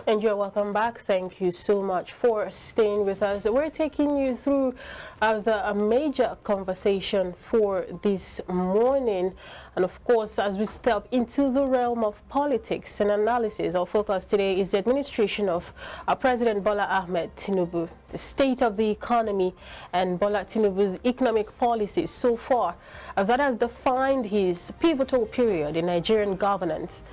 And you're welcome back. Thank you so much for staying with us. We're taking you through the major conversation for this morning. And of course, as we step into the realm of politics and analysis, our focus today is the administration of President Bola Ahmed Tinubu, the state of the economy, and Bola Tinubu's economic policies so far that has defined his pivotal period in Nigerian governance.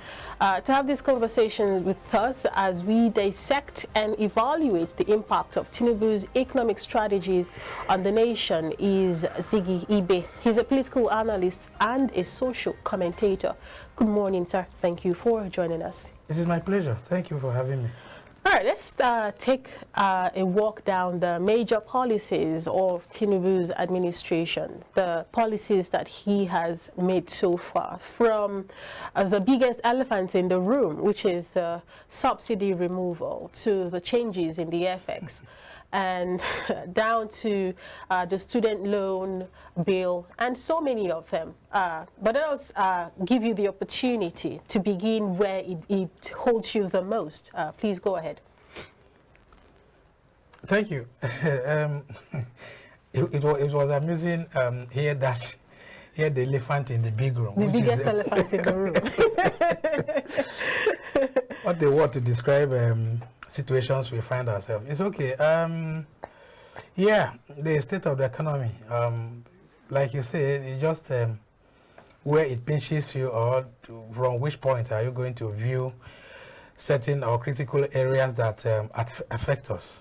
To have this conversation with us as we dissect and evaluate the impact of Tinubu's economic strategies on the nation is Ziggy Ibe. He's a political analyst and a social commentator. Good morning, sir. Thank you for joining us. It is my pleasure. Thank you for having me. All right, let's take a walk down the major policies of Tinubu's administration, the policies that he has made so far, from the biggest elephant in the room, which is the subsidy removal, to the changes in the FX, and down to the student loan bill, and so many of them. But let us give you the opportunity to begin where it holds you the most. Please go ahead. Thank you. It was amusing hear the elephant in the big room. The biggest elephant in the room. What they want to describe situations we find ourselves. It's okay. Yeah, the state of the economy. Like you said, it's just where it pinches you, or from which point are you going to view certain or critical areas that affect us.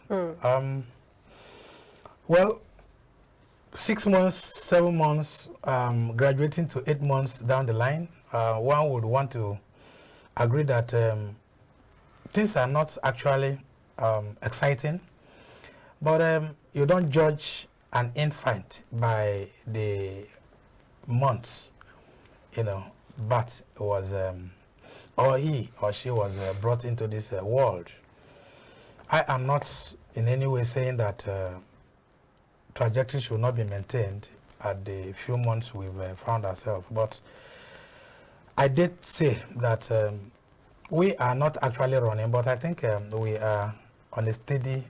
Well, 6 months, 7 months, graduating to 8 months down the line, one would want to agree that things are not actually exciting, but you don't judge an infant by the months, but it was or he or she was brought into this world. I am not in any way saying that trajectory should not be maintained at the few months we've found ourselves, but I did say that we are not actually running, but I think we are on a steady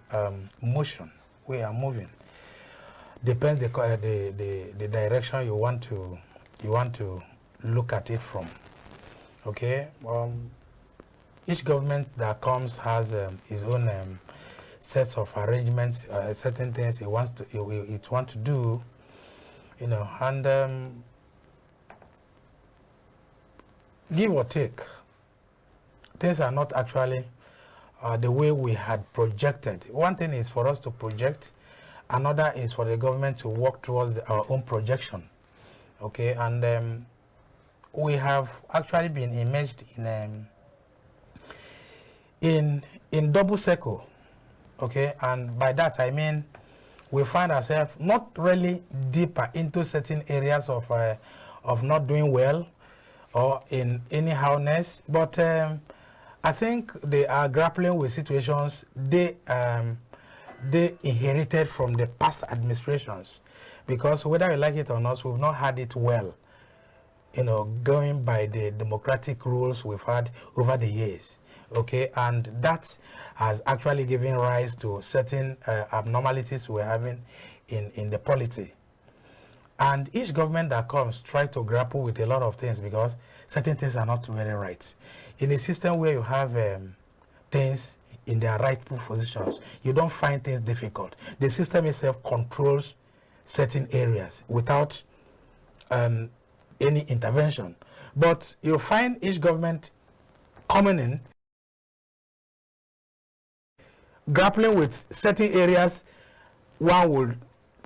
motion. We are moving. Depends the direction you want to look at it from. Okay, each government that comes has its own sets of arrangements, certain things it wants to do, and give or take, things are not actually the way we had projected. One thing is for us to project, another is for the government to work towards our own projection. Okay, and we have actually been immersed in double circle, okay, and by that I mean we find ourselves not really deeper into certain areas of not doing well or in anyhowness, but I think they are grappling with situations they inherited from the past administrations, because whether you like it or not, we've not had it well. Going by the democratic rules we've had over the years, okay, and that has actually given rise to certain abnormalities we're having in the polity. And each government that comes tries to grapple with a lot of things, because certain things are not very right. In a system where you have things in their rightful positions, you don't find things difficult. The system itself controls certain areas without any intervention. But you find each government coming in, grappling with certain areas. One would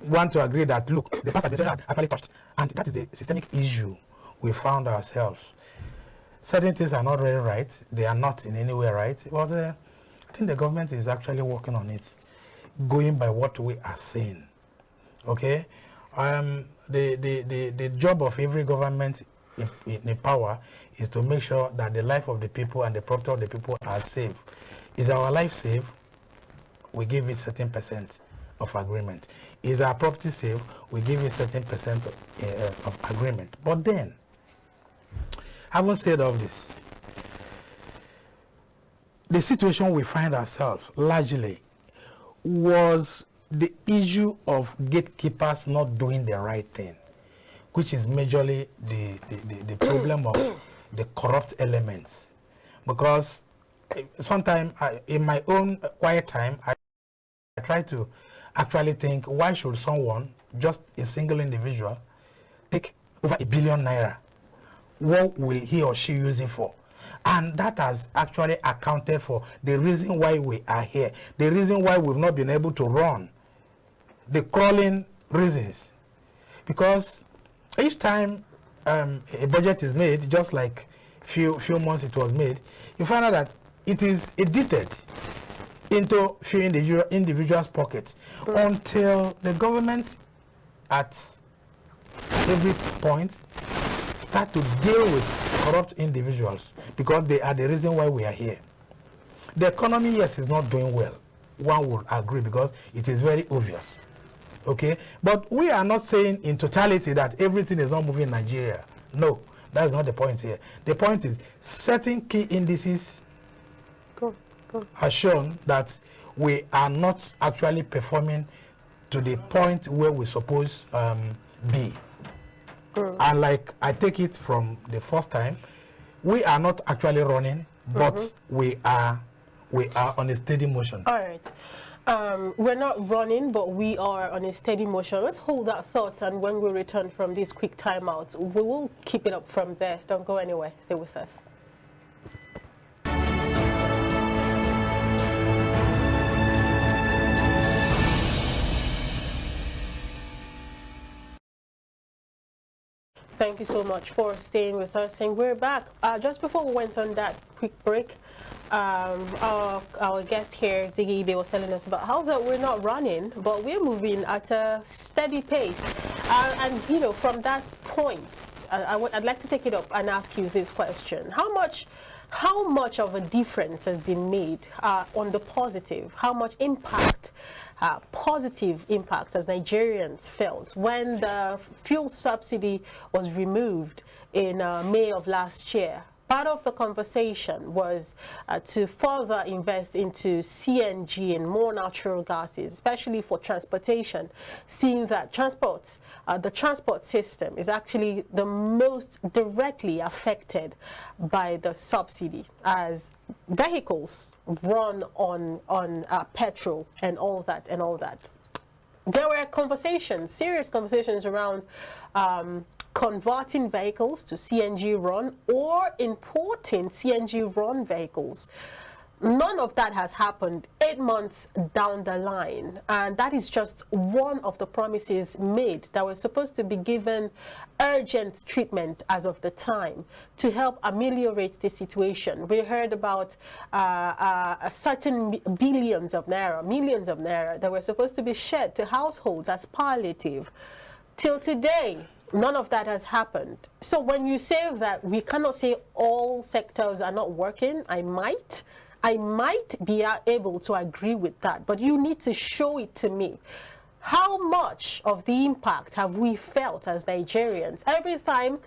want to agree that, look, the past administration had actually touched, and that is the systemic issue we found ourselves. Certain things are not really right. They are not in any way right. But I think the government is actually working on it, going by what we are saying. Okay? The job of every government in power is to make sure that the life of the people and the property of the people are safe. Is our life safe? We give it certain percent of agreement. Is our property safe? We give it certain percent of agreement. But then, having said all this, the situation we find ourselves largely was the issue of gatekeepers not doing the right thing, which is majorly the problem of the corrupt elements. Because sometimes in my own quiet time, I try to actually think, why should someone, just a single individual, take over ₦1 billion? What will he or she use it for? And that has actually accounted for the reason why we are here, the reason why we've not been able to run, the crawling reasons. Because each time a budget is made, just like few months it was made, you find out that it is edited into few individuals' pockets until the government at every point start to deal with corrupt individuals, because they are the reason why we are here. The economy, yes, is not doing well. One would agree, because it is very obvious. Okay, but we are not saying in totality that everything is not moving in Nigeria. No, that is not the point here. The point is certain key indices have shown that we are not actually performing to the point where we suppose be. And like I take it from the first time, we are not actually running, but we are on a steady motion. All right. We're not running, but we are on a steady motion. Let's hold that thought, and when we return from these quick timeouts, we will keep it up from there. Don't go anywhere. Stay with us. Thank you so much for staying with us, and we're back. Just before we went on that quick break, our guest here, Ziggy Ibe, was telling us about how that we're not running, but we're moving at a steady pace. And you know, from that point, I'd like to take it up and ask you this question: How much of a difference has been made on the positive? How much impact? Positive impact has Nigerians felt when the fuel subsidy was removed in May of last year? Part of the conversation was to further invest into CNG and more natural gases, especially for transportation, seeing that the transport system is actually the most directly affected by the subsidy, as vehicles run on petrol and all that. There were conversations, serious conversations around converting vehicles to CNG run or importing CNG run vehicles. None of that has happened 8 months down the line, and that is just one of the promises made that was supposed to be given urgent treatment as of the time to help ameliorate the situation. We heard about a certain millions of naira that were supposed to be shared to households as palliative. Till today, none of that has happened. So when you say that we cannot say all sectors are not working, I might be able to agree with that, but you need to show it to me. How much of the impact have we felt as Nigerians? Every time,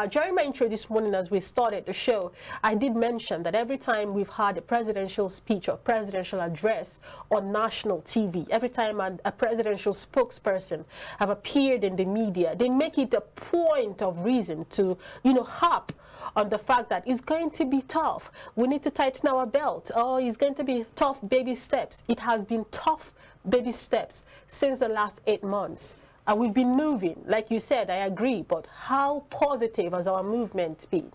during my intro this morning as we started the show, I did mention that every time we've had a presidential speech or presidential address on national TV, every time a presidential spokesperson have appeared in the media, they make it a point of reason to, harp on the fact that it's going to be tough. We need to tighten our belt. Oh, it's going to be tough baby steps. It has been tough baby steps since the last 8 months. And we've been moving. Like you said, I agree, but how positive has our movement been?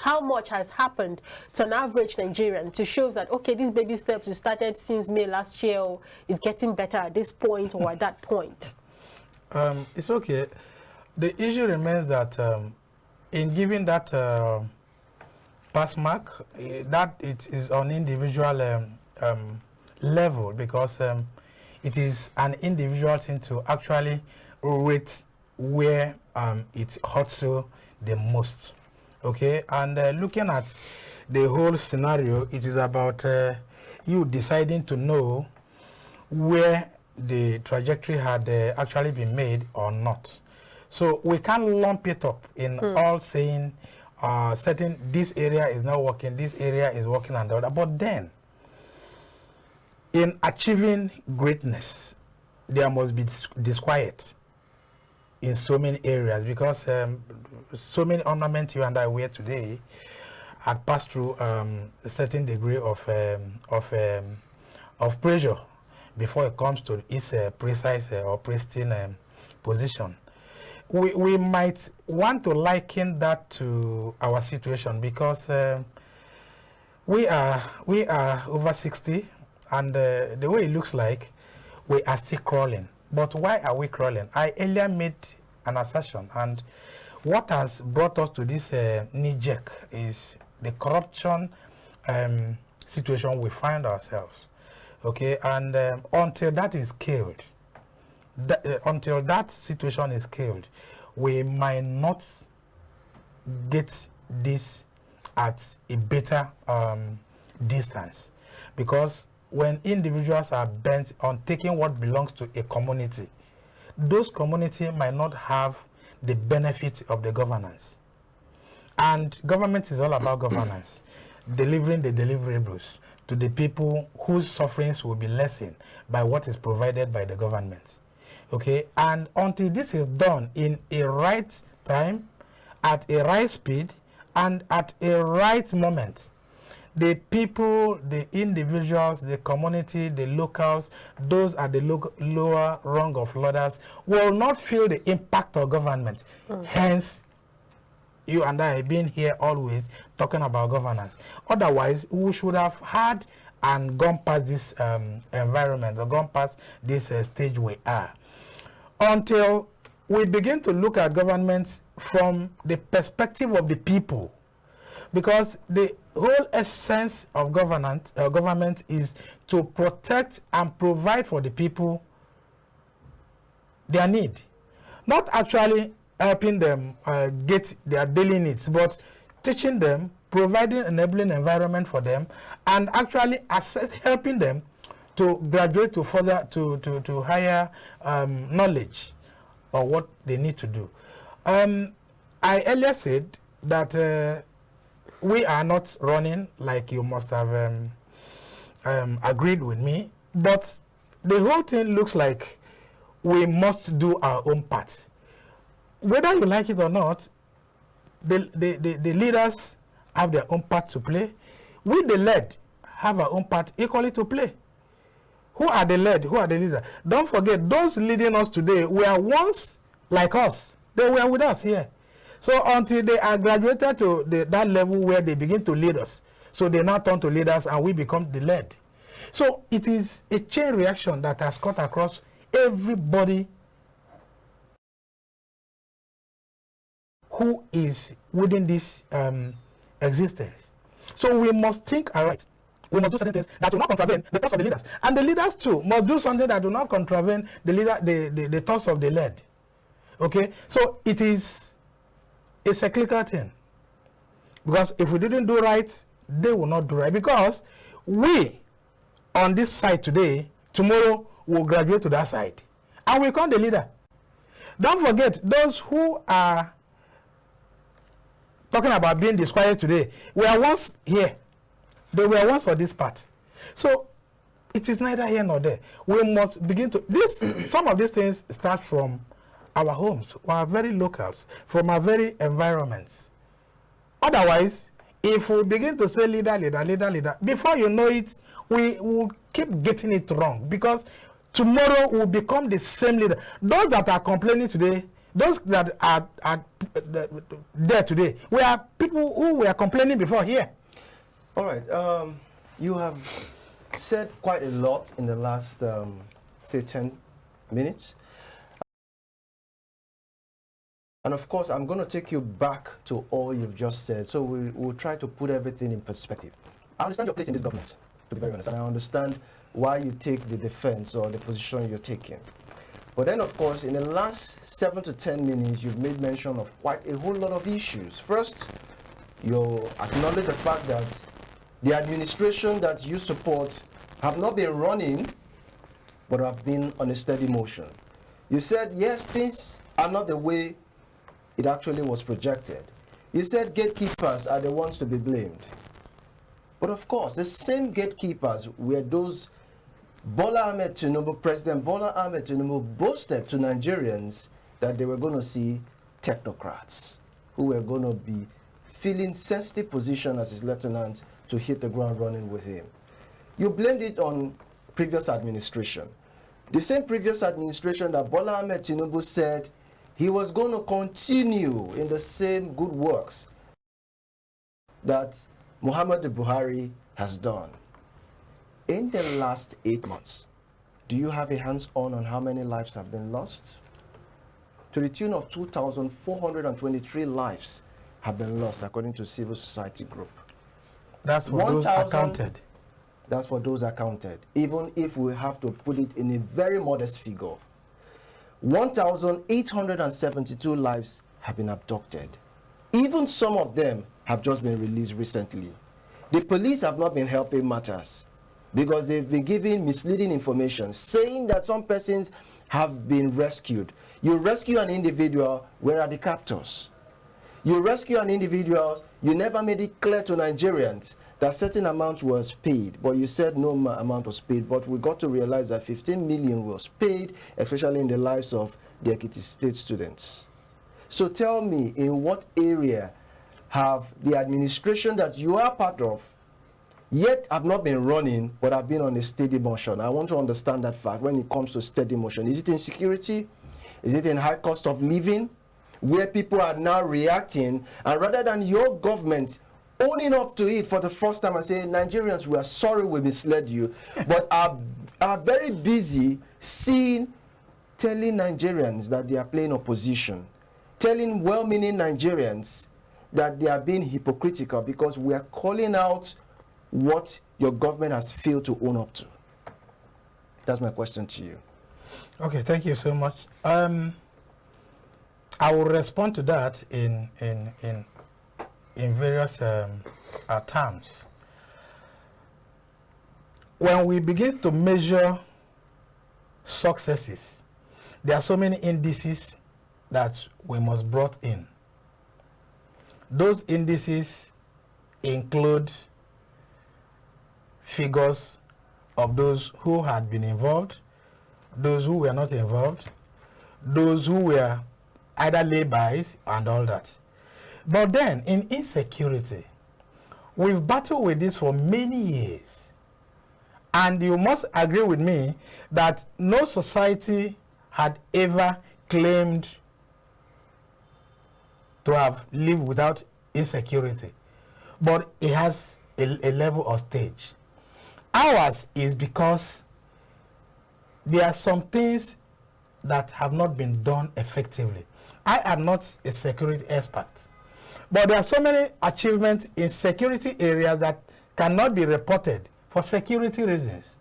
How much has happened to an average Nigerian to show that, okay, these baby steps we started since May last year is getting better at this point or at that point? It's okay. The issue remains that in giving that pass mark, that it is on individual level, because it is an individual thing to actually rate where it hurts you the most. Okay, and looking at the whole scenario, it is about you deciding to know where the trajectory had actually been made or not. So we can't lump it up in all saying certain this area is not working, this area is working, and the other. But then in achieving greatness, there must be disquiet in so many areas, because so many ornaments you and I wear today had passed through a certain degree of pressure before it comes to its precise or pristine position. We might want to liken that to our situation, because we are over 60, and the way it looks like, we are still crawling. But why are we crawling? I earlier made an assertion, and what has brought us to this knee-jerk is the corruption situation we find ourselves. Okay, and until that is killed, until that situation is killed, we might not get this at a better distance, because when individuals are bent on taking what belongs to a community, those community might not have the benefit of the governance. And government is all about governance, delivering the deliverables to the people whose sufferings will be lessened by what is provided by the government. Okay, and until this is done in a right time, at a right speed, and at a right moment, the people, the individuals, the community, the locals, those at the lower rung of ladders will not feel the impact of government. Hence, you and I being here always talking about governance. Otherwise, we should have had and gone past this environment, or gone past this stage we are. Until we begin to look at governments from the perspective of the people. Because the whole essence of government is to protect and provide for the people their need. Not actually helping them get their daily needs, but teaching them, providing an enabling environment for them, and actually helping them to graduate to further to higher knowledge of what they need to do. I earlier said that we are not running, like you must have agreed with me, but the whole thing looks like we must do our own part. Whether you like it or not, the leaders have their own part to play. We, the led, have our own part equally to play. Who are the led? Who are the leaders? Don't forget, those leading us today were once like us. They were with us here. So until they are graduated to that level where they begin to lead us, so they now turn to leaders and we become the led. So it is a chain reaction that has cut across everybody who is within this existence. So we must think aright. We must do certain things that will not contravene the thoughts of the leaders. And the leaders too must do something that will not contravene the thoughts of the led. Okay? So it is a cyclical thing. Because if we didn't do right, they will not do right. Because we, on this side today, tomorrow will graduate to that side. And we become the leader. Don't forget, those who are talking about being disquiet today, we are once here. They were once on this part. So it is neither here nor there. We must begin to some of these things start from our homes, our very locals, from our very environments. Otherwise, if we begin to say leader, before you know it, we will keep getting it wrong, because tomorrow will become the same leader. Those that are complaining today, those that are there today, we are people who were complaining before here. All right. You have said quite a lot in the last, say, 10 minutes. And of course, I'm going to take you back to all you've just said. So we'll try to put everything in perspective. I understand your place in this government, to be very honest. And I understand why you take the defense or the position you're taking. But then, of course, in the last 7 to 10 minutes, you've made mention of quite a whole lot of issues. First, you acknowledge the fact that the administration that you support have not been running, but have been on a steady motion. You said, yes, things are not the way it actually was projected. You said gatekeepers are the ones to be blamed. But of course, the same gatekeepers were those President Bola Ahmed Tinubu boasted to Nigerians that they were going to see technocrats who were going to be filling sensitive position as his lieutenant to hit the ground running with him. You blamed it on previous administration. The same previous administration that Bola Ahmed Tinubu said he was going to continue in the same good works that Muhammadu Buhari has done. In the last 8 months, do you have a hands-on how many lives have been lost? To the tune of 2,423 lives have been lost, according to Civil Society Group. That's for those accounted. That's for those accounted, even if we have to put it in a very modest figure. 1,872 lives have been abducted. Even some of them have just been released recently. The police have not been helping matters because they've been giving misleading information, saying that some persons have been rescued. You rescue an individual, where are the captors? You rescue an individual, you never made it clear to Nigerians that certain amount was paid, but you said no amount was paid. But we got to realize that 15 million was paid, especially in the lives of the Ekiti State students. So tell me, in what area have the administration that you are part of yet have not been running, but have been on a steady motion? I want to understand that fact when it comes to steady motion. Is it in security? Is it in high cost of living, where people are now reacting, and rather than your government owning up to it for the first time and saying, Nigerians, we are sorry we misled you, but are very busy telling Nigerians that they are playing opposition, telling well-meaning Nigerians that they are being hypocritical because we are calling out what your government has failed to own up to. That's my question to you. Okay, thank you so much. I will respond to that in various terms. When we begin to measure successes, there are so many indices that we must brought in. Those indices include figures of those who had been involved, those who were not involved, those who were either laybys and all that. But then in insecurity, we've battled with this for many years. And you must agree with me that no society had ever claimed to have lived without insecurity. But it has a level of stage. Ours is because there are some things that have not been done effectively. I am not a security expert, but there are so many achievements in security areas that cannot be reported for security reasons.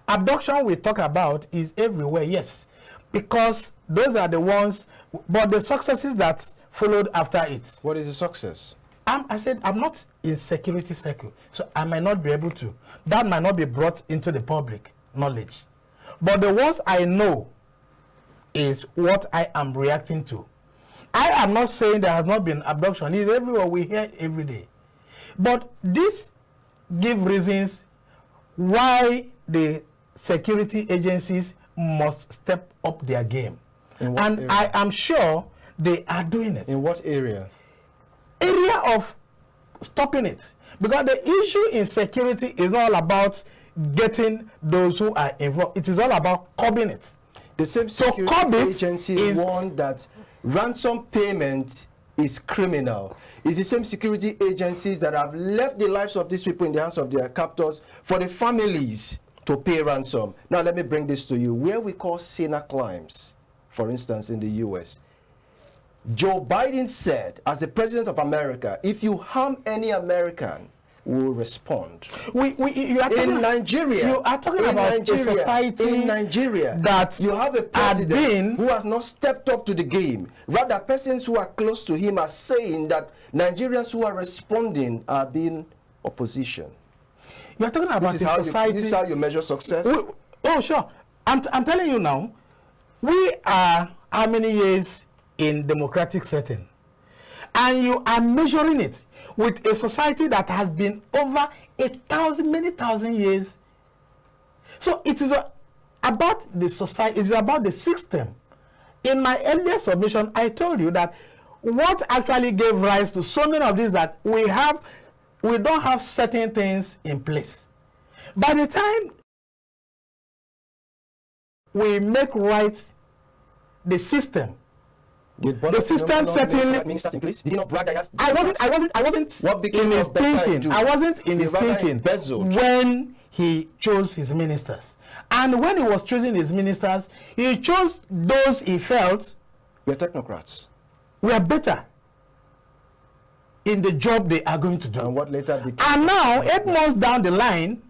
Abduction we talk about is everywhere, yes, because those are the ones, but the successes that followed after it. What is the success? I said I'm not in security circle, so I might not be able to. That might not be brought into the public knowledge. But the ones I know is what I am reacting to. I am not saying there has not been abduction. It's everywhere, we hear every day. But this give reasons why the security agencies must step up their game. And area? I am sure they are doing it. In what area? Area of stopping it. Because the issue in security is not all about getting those who are involved. It is all about curbing it. The same security agency warned that ransom payment is criminal. It's the same security agencies that have left the lives of these people in the hands of their captors for the families to pay ransom. Now let me bring this to you. Where we call Sena crimes, for instance, in the US, Joe Biden said, as the president of America, if you harm any American, will respond. You are in Nigeria, you are talking about Nigeria, a society in Nigeria that you have a president who has not stepped up to the game. Rather, persons who are close to him are saying that Nigerians who are responding are being opposition. You are talking about a society. This is how you measure success. Oh, sure. I'm telling you now. We are how many years in democratic setting, and you are measuring it with a society that has been over many thousand years. So it is about the society, it's about the system. In my earlier submission, I told you that what actually gave rise to so many of these that we don't have certain things in place. By the time we make right the system, the system certainly. Ministers in place. Did he not brag that I wasn't in his thinking. I wasn't in his thinking when he chose his ministers. And when he was choosing his ministers, he chose those he felt were technocrats, were better in the job they are going to do. And what later became. And now, 8 months down the line,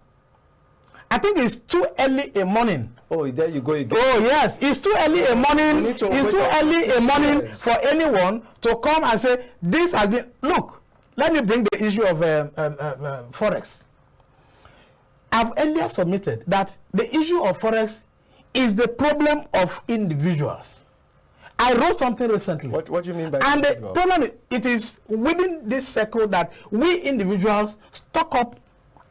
I think it's too early a morning. Oh, there you go again. Oh yes, it's too early a morning. It's too early a morning for anyone to come and say this has been. Look, let me bring the issue of forex. I've earlier submitted that the issue of forex is the problem of individuals. I wrote something recently. What do you mean by and the problem is, it is within this circle that we individuals stock up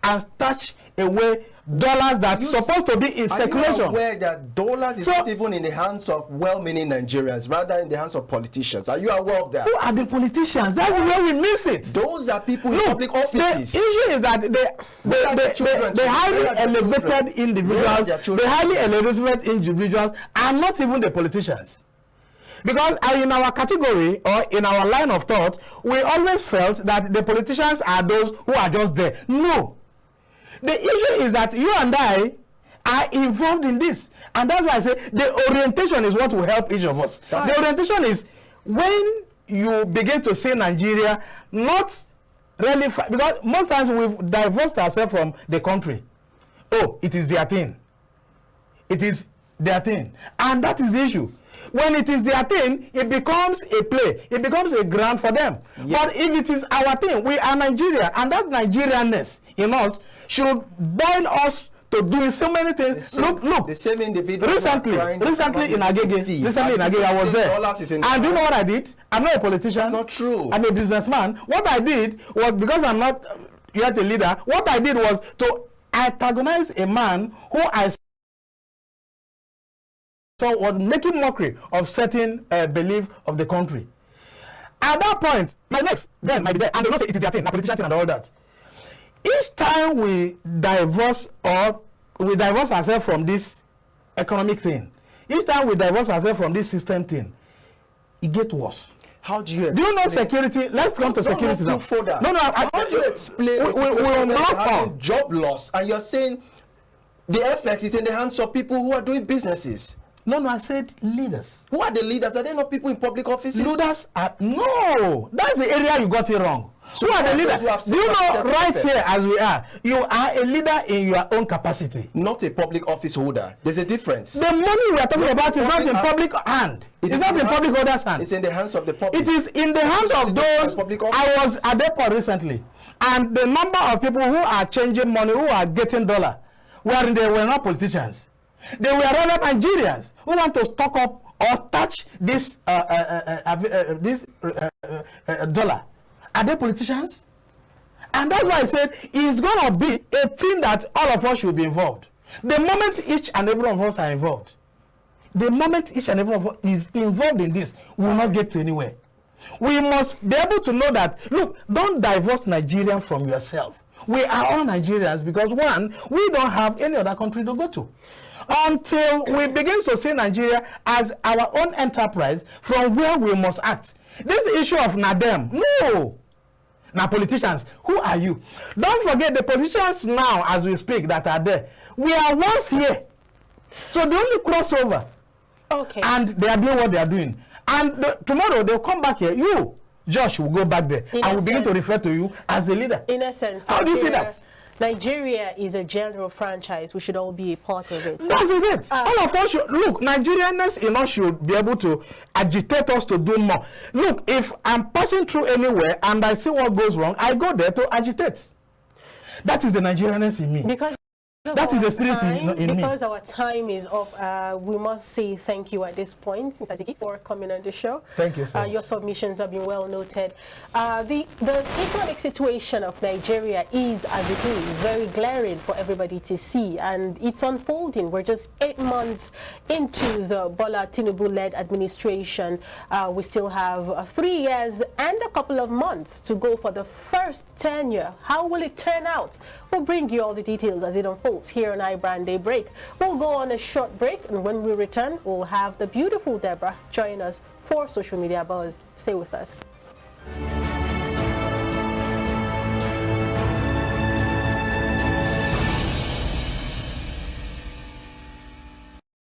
and stash away dollars that's supposed to be in circulation. Are you aware that dollars is not even in the hands of well-meaning Nigerians, rather in the hands of politicians? Are you aware of that? Who are the politicians? That's where we miss it. Those are people in public offices. The issue is that the highly elevated individuals are not even the politicians. Because in our category or in our line of thought, we always felt that the politicians are those who are just there. No. The issue is that you and I are involved in this. And that's why I say the orientation is what will help each of us. The orientation is when you begin to see Nigeria not really, because most times we've divorced ourselves from the country. Oh, it is their thing. It is their thing. And that is the issue. When it is their thing, it becomes a play. It becomes a ground for them. Yes. But if it is our thing, we are Nigerian, and that Nigerianness in us should bind us to doing so many things. Look. The same individual. Recently in Agege, I was there. And do you know what I did? I'm not a politician. That's not true. I'm a businessman. What I did was, because I'm not yet a leader, what I did was to antagonize a man who I saw was making mockery of certain belief of the country. At that point, my next then might be there, and they will not say it is their thing, a politician thing and all that. Each time we divorce ourselves from this economic thing, each time we divorce ourselves from this system thing, it gets worse. How do you explain? Do you know security? Let's come to security now. How do you explain having job loss, and you're saying the FX is in the hands of people who are doing businesses? No, I said leaders. Who are the leaders? Are they not people in public offices? Leaders are, no, that's the area you got it wrong. So who are the leaders? Do you know, right here as we are, you are a leader in your own capacity. Not a public office holder. There's a difference. The money we are talking about is not in public hand. It's not in public holder's hand. It's in the hands of the public. It is in the hands of those. I was at the port recently, and the number of people who are changing money, who are getting dollar, were not politicians. They were rather Nigerians who want to stock up or touch this dollar. Are they politicians? And that's why I said it's going to be a thing that all of us should be involved. The moment each and every one of us are involved, the moment each and every one of us is involved in this, we will not get to anywhere. We must be able to know that, look, don't divorce Nigeria from yourself. We are all Nigerians because, one, we don't have any other country to go to. Until we begin to see Nigeria as our own enterprise from where we must act. This issue of Nadem, no. Now politicians, who are you? Don't forget the politicians now as we speak that are there. We are once here. So the only crossover. Okay. And they are doing what they are doing. And tomorrow they'll come back here. You, Josh, will go back there. And will begin to refer to you as a leader. In essence, how do you see that? Nigeria is a general franchise. We should all be a part of it. That is it. All of us should, look, Nigerianness in us should be able to agitate us to do more. Look, if I'm passing through anywhere and I see what goes wrong, I go there to agitate. That is the Nigerianness in me. Because That is the spirit in me. Because our time is up, we must say thank you at this point, Mr. Ziki, for coming on the show. Thank you, sir. Your submissions have been well noted. The economic situation of Nigeria is, as it is, very glaring for everybody to see, and it's unfolding. We're just 8 months into the Bola Tinubu-led administration. We still have 3 years and a couple of months to go for the first tenure. How will it turn out? We'll bring you all the details as it unfolds here on iBrand Daybreak. We'll go on a short break, and when we return, we'll have the beautiful Deborah join us for Social Media Buzz. Stay with us.